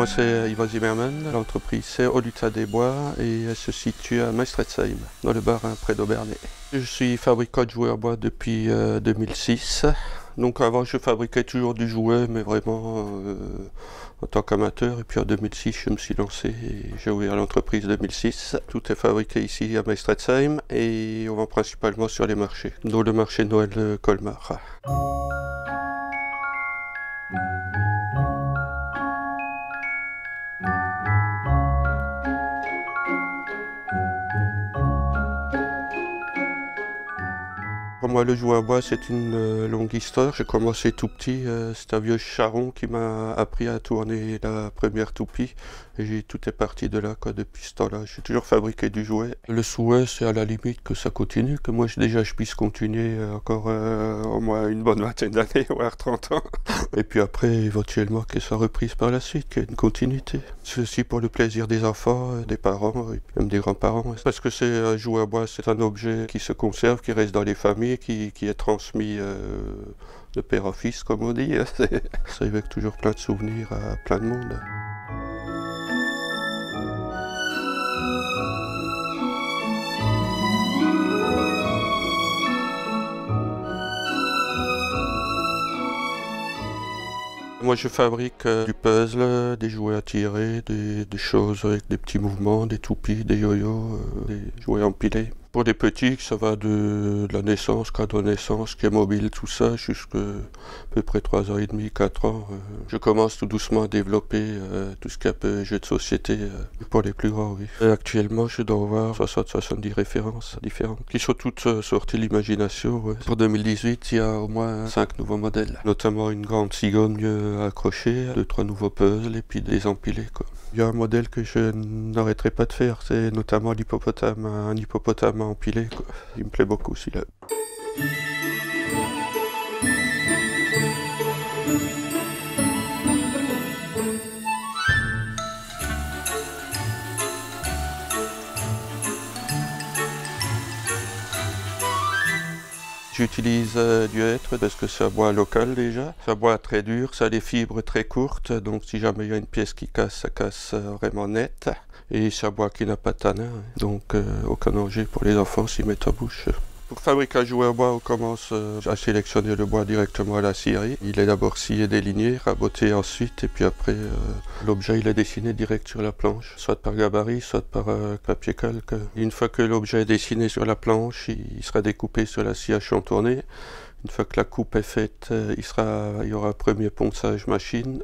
Moi c'est Ivan Zimmermann, l'entreprise c'est Oluta des Bois et elle se situe à Maestretsheim, dans le Bas-Rhin, près d'Obernai. Je suis fabricant de jouets en bois depuis 2006. Donc avant je fabriquais toujours du jouet mais vraiment en tant qu'amateur, et puis en 2006 je me suis lancé et j'ai ouvert l'entreprise 2006. Tout est fabriqué ici à Maestretsheim et on vend principalement sur les marchés, dont le marché de Noël de Colmar. Pour moi, le jouet à bois, c'est une longue histoire. J'ai commencé tout petit. C'est un vieux charron qui m'a appris à tourner la première toupie. Et tout est parti de là, quoi, depuis ce temps-là. J'ai toujours fabriqué du jouet. Le souhait, c'est à la limite que ça continue, que moi, je puisse continuer encore au moins une bonne vingtaine d'années, voire 30 ans. Et puis après, éventuellement, qu'elle soit reprise par la suite, qu'il y ait une continuité. C'est aussi pour le plaisir des enfants, des parents, et même des grands-parents. Parce que c'est un jouet à bois, c'est un objet qui se conserve, qui reste dans les familles, qui est transmis de père en fils, comme on dit. Ça évoque toujours plein de souvenirs à plein de monde. Moi je fabrique du puzzle, des jouets à tirer, des choses avec des petits mouvements, des toupies, des yo-yo, des jouets empilés. Pour des petits, ça va de la naissance, cadeau de naissance, qui est mobile, tout ça, jusqu'à à peu près 3 ans et demi, 4 ans. Je commence tout doucement à développer tout ce qui est un peu jeux de société pour les plus grands, oui. Et actuellement, je dois avoir 60-70 références différentes, qui sont toutes sorties de l'imagination. Ouais. Pour 2018, il y a au moins 5 nouveaux modèles, notamment une grande cigogne accrochée, 2-3 nouveaux puzzles et puis des empilés, quoi. Il y a un modèle que je n'arrêterai pas de faire, c'est notamment l'hippopotame, un hippopotame empilé, quoi. Il me plaît beaucoup celui-là. J'utilise du hêtre parce que c'est un bois local déjà. C'est un bois très dur, ça a des fibres très courtes, donc si jamais il y a une pièce qui casse, ça casse vraiment net. Et c'est un bois qui n'a pas de tanin, donc aucun danger pour les enfants s'y mettent en bouche. Pour fabriquer un jouet à bois, on commence à sélectionner le bois directement à la scierie. Il est d'abord scié, déligné, raboté ensuite, et puis après, l'objet il est dessiné direct sur la planche, soit par gabarit, soit par papier calque. Une fois que l'objet est dessiné sur la planche, il sera découpé sur la scie à chantourner. Une fois que la coupe est faite, il y aura un premier ponçage machine,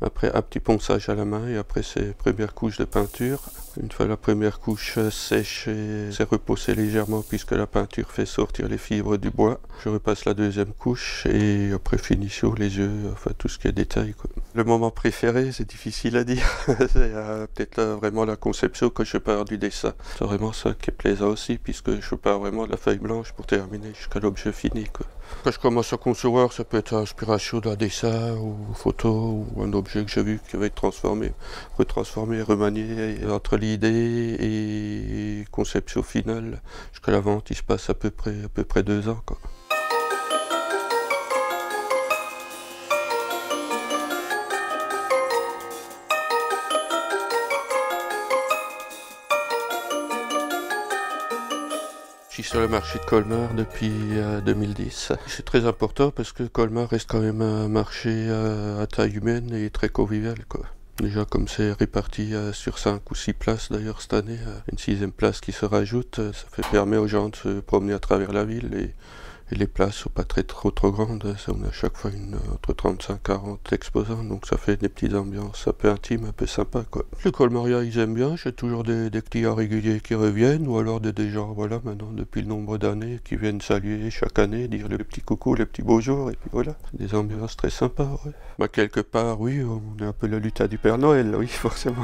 après un petit ponçage à la main et après ces premières couches de peinture. Une fois la première couche sèche et c'est repoussé légèrement puisque la peinture fait sortir les fibres du bois. Je repasse la deuxième couche et après finition, les yeux, enfin tout ce qui est détail, quoi. Le moment préféré, c'est difficile à dire. C'est peut-être vraiment la conception quand je pars du dessin. C'est vraiment ça qui est plaisant aussi puisque je pars vraiment de la feuille blanche pour terminer jusqu'à l'objet fini, quoi. Quand je commence à concevoir, ça peut être inspiration d'un dessin ou photo ou un objet que j'ai vu qui va être transformé, retransformé, remanié. Et entre l'idée et conception finale, jusqu'à la vente, il se passe à peu près 2 ans, quoi. Je suis sur le marché de Colmar depuis 2010. C'est très important parce que Colmar reste quand même un marché à taille humaine et très convivial, quoi. Déjà comme c'est réparti sur 5 ou 6 places d'ailleurs cette année, une 6e place qui se rajoute, ça permet aux gens de se promener à travers la ville et les places sont pas trop grandes, on a à chaque fois entre 35 et 40 exposants, donc ça fait des petites ambiances un peu intimes, un peu sympas, quoi. Les Colmariens ils aiment bien, j'ai toujours des clients réguliers qui reviennent, ou alors des gens, voilà, maintenant depuis le nombre d'années, qui viennent saluer chaque année, dire le petit coucou, le petit bonjour, et puis voilà, des ambiances très sympas, ouais. Bah quelque part, oui, on est un peu le lutin du Père Noël, oui, forcément.